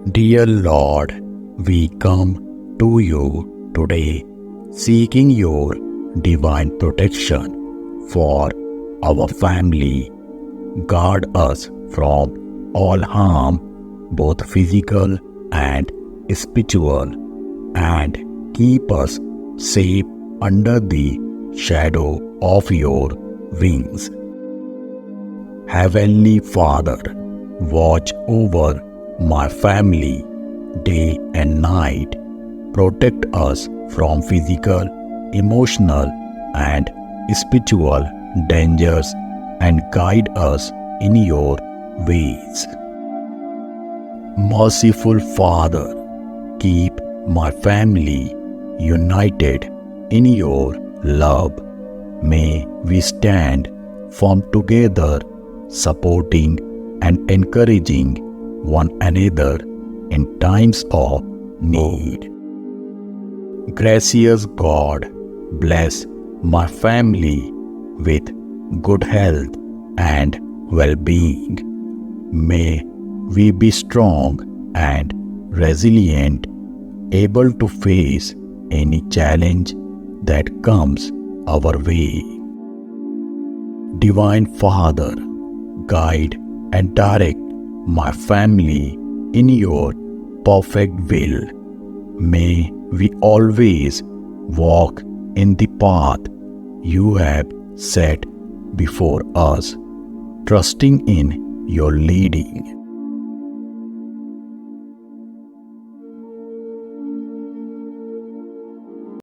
Dear Lord, we come to you today seeking your divine protection for our family. Guard us from all harm, both physical and spiritual, and keep us safe under the shadow of your wings. Heavenly Father, watch over my family day and night. Protect us from physical, emotional, and spiritual dangers and guide us in your ways. Merciful Father, keep my family united in your love. May we stand firm together, supporting and encouraging one another in times of need. Gracious God, bless my family with good health and well-being. May we be strong and resilient, able to face any challenge that comes our way. Divine Father, guide and direct my family in your perfect will. May we always walk in the path you have set before us, trusting in your leading.